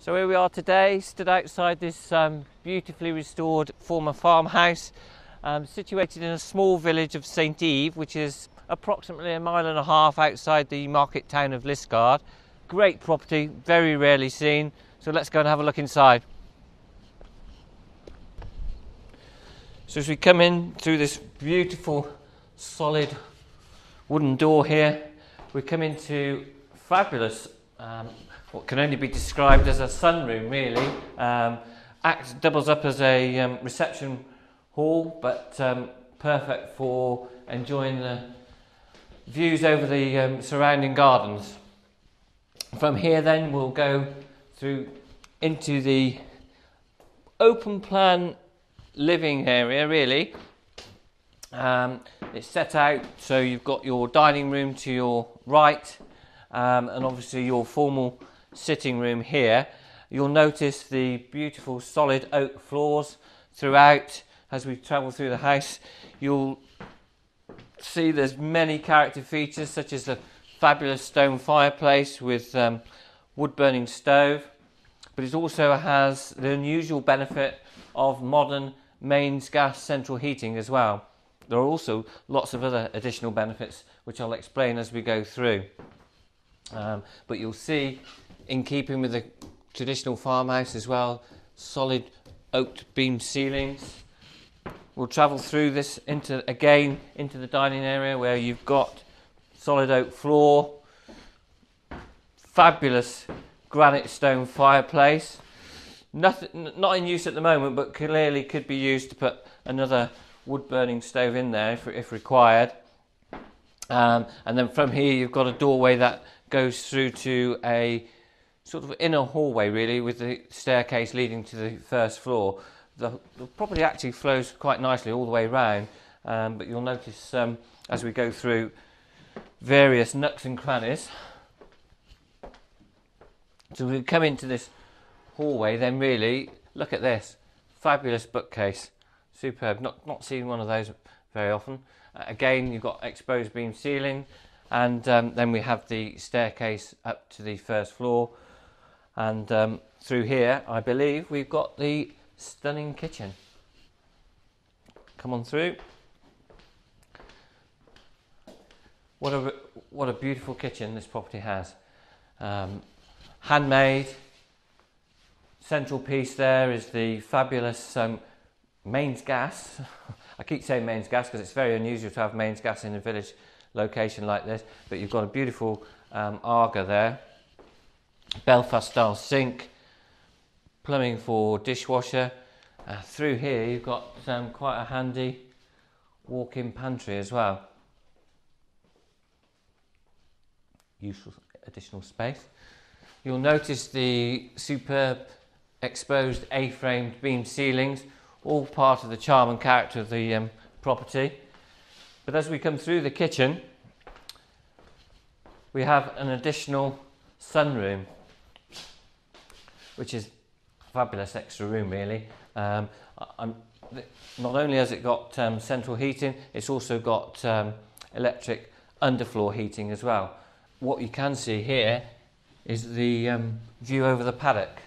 So here we are today, stood outside this beautifully restored former farmhouse, situated in a small village of St Ive, which is approximately 1.5 miles outside the market town of LISKEARD. Great property, very rarely seen, so let's go and have a look inside. So as we come in through this beautiful solid wooden door here, we come into fabulous what can only be described as a sunroom, really. Doubles up as a reception hall, but perfect for enjoying the views over the surrounding gardens. From here then we'll go through into the open plan living area, really. It's set out so you've got your dining room to your right, and obviously your formal sitting room here. You'll notice the beautiful solid oak floors throughout. As we travel through the house, you'll see there's many character features, such as the fabulous stone fireplace with wood burning stove, but it also has the unusual benefit of modern mains gas central heating as well. There are also lots of other additional benefits which I'll explain as we go through, but you'll see, in keeping with the traditional farmhouse as well, solid oak beam ceilings. We'll travel through this into the dining area, where you've got solid oak floor, fabulous granite stone fireplace. Not in use at the moment, but clearly could be used to put another wood burning stove in there if required. And then from here you've got a doorway that goes through to a sort of inner hallway, really, with the staircase leading to the first floor. The property actually flows quite nicely all the way round, but you'll notice as we go through various nooks and crannies. So we come into this hallway, then really look at this fabulous bookcase, superb. Not seen one of those very often. Again, you've got exposed beam ceiling, and then we have the staircase up to the first floor, and through here I believe we've got the stunning kitchen. Come on through. What a beautiful kitchen this property has. Handmade. Central piece there is the fabulous mains gas. I keep saying mains gas because it's very unusual to have mains gas in a village location like this, but you've got a beautiful Arga there. Belfast style sink, plumbing for dishwasher. Through here you've got quite a handy walk-in pantry as well. Useful additional space. You'll notice the superb exposed A-framed beam ceilings, all part of the charm and character of the property. But as we come through the kitchen, we have an additional sunroom, which is a fabulous extra room, really. Not only has it got central heating, it's also got electric underfloor heating as well. What you can see here is the view over the paddock.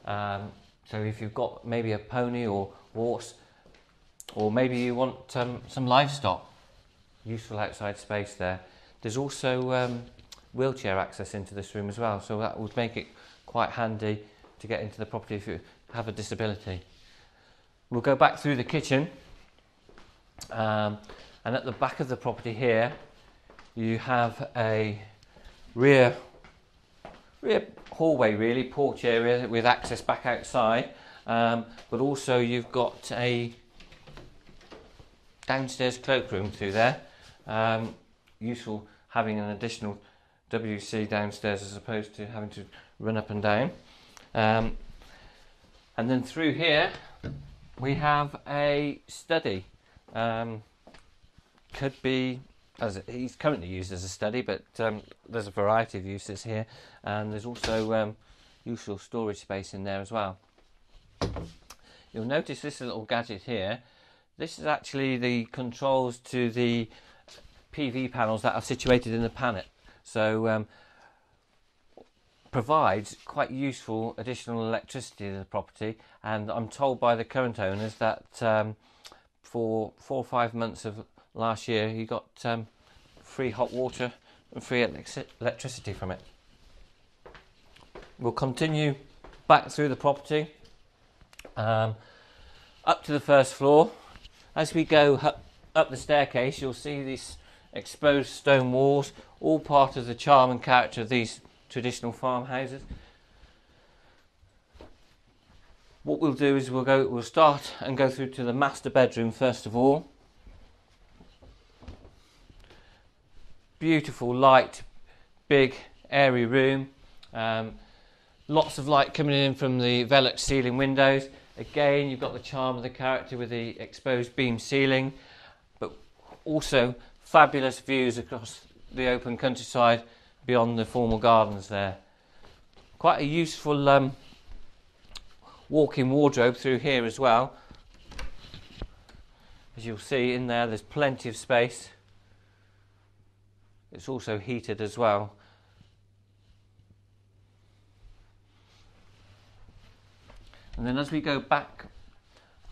So if you've got maybe a pony or horse, or maybe you want some livestock, useful outside space there. There's also wheelchair access into this room as well, so that would make it quite handy to get into the property if you have a disability. We'll go back through the kitchen, and at the back of the property here you have a rear hallway, really, porch area with access back outside, but also you've got a downstairs cloakroom through there. Useful having an additional WC downstairs as opposed to having to run up and down. And then through here we have a study. Could be, as he's currently used as a study, but there's a variety of uses here, and there's also useful storage space in there as well. You'll notice this little gadget here. This is actually the controls to the PV panels that are situated in the paddock. So provides quite useful additional electricity to the property, and I'm told by the current owners that for 4 or 5 months of last year he got free hot water and free electricity from it. We'll continue back through the property up to the first floor. As we go up the staircase, you'll see these exposed stone walls, all part of the charm and character of these traditional farmhouses. What we'll do is we'll start and go through to the master bedroom first of all. Beautiful, light, big, airy room. Lots of light coming in from the velux ceiling windows. Again, you've got the charm of the character with the exposed beam ceiling, but also fabulous views across the open countryside beyond the formal gardens there. Quite a useful walk-in wardrobe through here as well. As you'll see in there, there's plenty of space. It's also heated as well. And then as we go back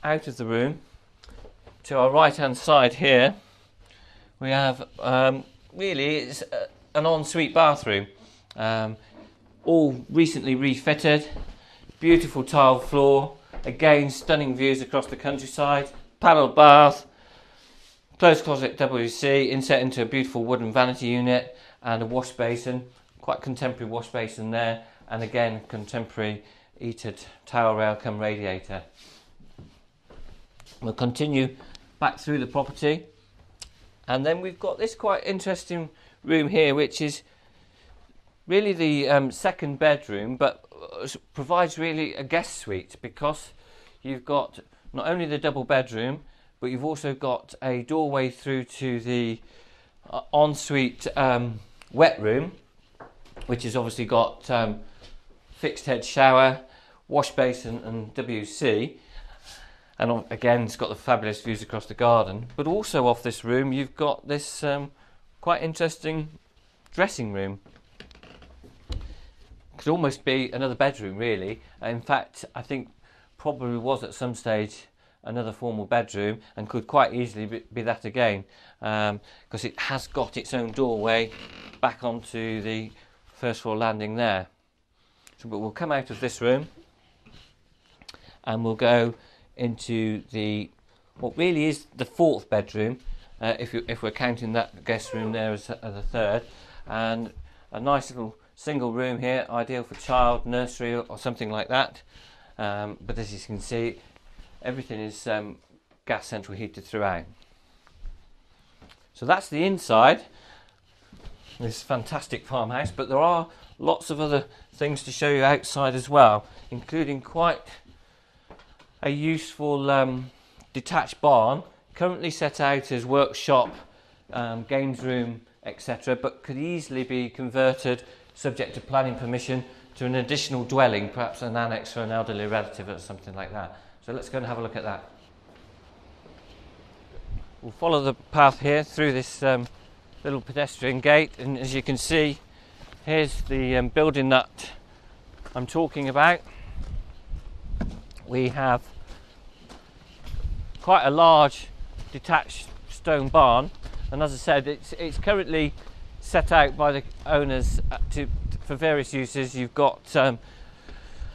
out of the room to our right hand side here, we have really it's an ensuite bathroom, all recently refitted, beautiful tile floor, again stunning views across the countryside, panelled bath, closed closet WC, inset into a beautiful wooden vanity unit, and a wash basin, quite contemporary wash basin there, and again contemporary heated towel rail cum radiator. We'll continue back through the property, and then we've got this quite interesting room here, which is really the second bedroom, but provides really a guest suite, because you've got not only the double bedroom, but you've also got a doorway through to the ensuite wet room, which has obviously got fixed head shower, wash basin and WC, and again it's got the fabulous views across the garden. But also off this room you've got this quite interesting dressing room. Could almost be another bedroom really. In fact, I think probably was at some stage another formal bedroom, and could quite easily be that again, because it has got its own doorway back onto the first floor landing there. So, but we'll come out of this room and we'll go into the what really is the fourth bedroom, if we're counting that guest room there as the third, and a nice little single room here, ideal for child nursery or something like that. But as you can see, everything is gas central heated throughout. So that's the inside, this fantastic farmhouse, but there are lots of other things to show you outside as well, including quite a useful detached barn, currently set out as workshop, games room, etc., but could easily be converted, subject to planning permission, to an additional dwelling, perhaps an annex for an elderly relative or something like that. So let's go and have a look at that. We'll follow the path here through this little pedestrian gate, and as you can see, here's the building that I'm talking about. We have quite a large detached stone barn, and as I said, it's currently set out by the owners for various uses. You've got a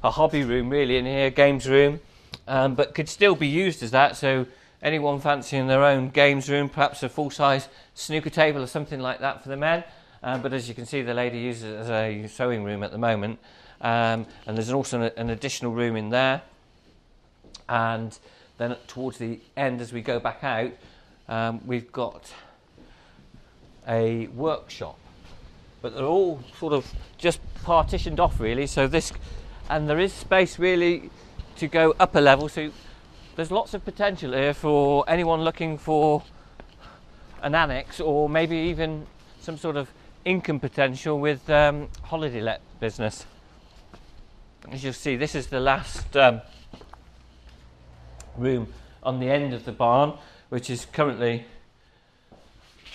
hobby room really in here, games room, but could still be used as that, so anyone fancying their own games room, perhaps a full-size snooker table or something like that for the men. But as you can see, the lady uses it as a sewing room at the moment, and there's also an additional room in there. And then towards the end, as we go back out, we've got a workshop, but they're all sort of just partitioned off really, so and there is space really to go up a level, so there's lots of potential here for anyone looking for an annex, or maybe even some sort of income potential with holiday let business. As you'll see, this is the last room on the end of the barn, which is currently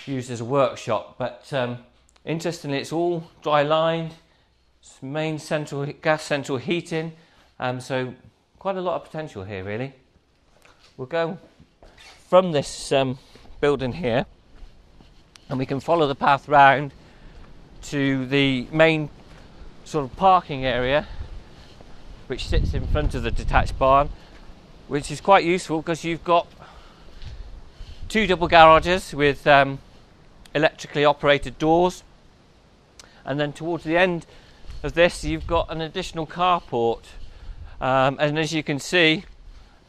used as a workshop, but interestingly it's all dry lined, main gas central heating, so quite a lot of potential here really. We'll go from this building here and we can follow the path round to the main sort of parking area which sits in front of the detached barn, which is quite useful because you've got two double garages with electrically operated doors, and then towards the end of this you've got an additional carport, and as you can see,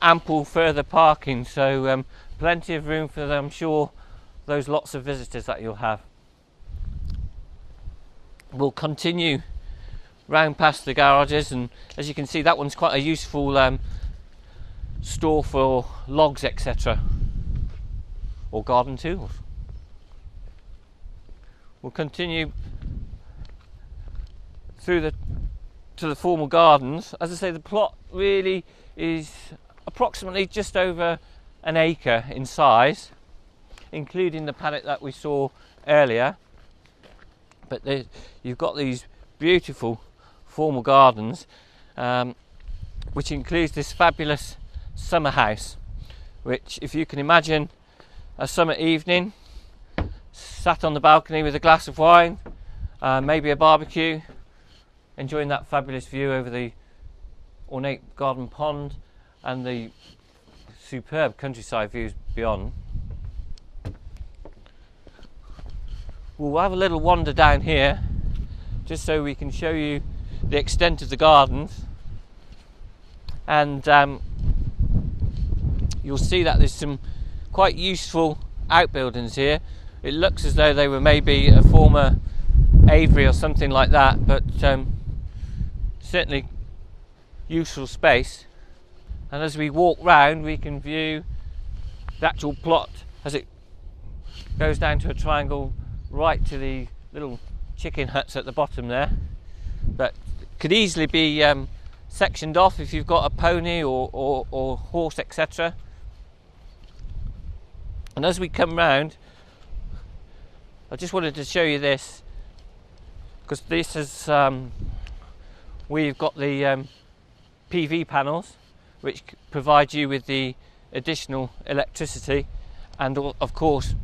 ample further parking, so plenty of room for, I'm sure, those lots of visitors that you'll have. We'll continue round past the garages, and as you can see, that one's quite a useful store for logs, etc., or garden tools. We'll continue through to the formal gardens. As I say, the plot really is approximately just over an acre in size, including the paddock that we saw earlier. But you've got these beautiful formal gardens, which includes this fabulous summer house, which, if you can imagine a summer evening sat on the balcony with a glass of wine, maybe a barbecue, enjoying that fabulous view over the ornate garden pond and the superb countryside views beyond. We'll have a little wander down here just so we can show you the extent of the gardens, and you'll see that there's some quite useful outbuildings here. It looks as though they were maybe a former aviary or something like that, but certainly useful space. And as we walk round, we can view the actual plot as it goes down to a triangle right to the little chicken huts at the bottom there, but could easily be sectioned off if you've got a pony or horse, etc. And as we come round, I just wanted to show you this, because this is we've got the PV panels which provide you with the additional electricity and of course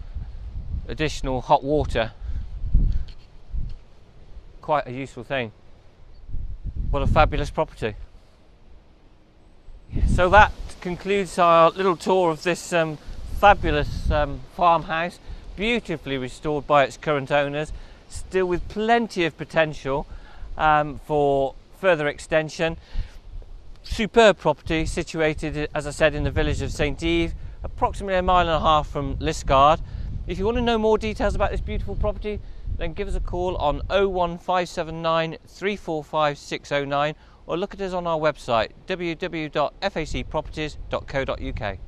additional hot water. Quite a useful thing. What a fabulous property. So that concludes our little tour of this fabulous farmhouse, beautifully restored by its current owners, still with plenty of potential for further extension. Superb property situated, as I said, in the village of St Ive, approximately 1.5 miles from LISKEARD. If you want to know more details about this beautiful property, then give us a call on 01579 345 609, or look at us on our website www.facproperties.co.uk.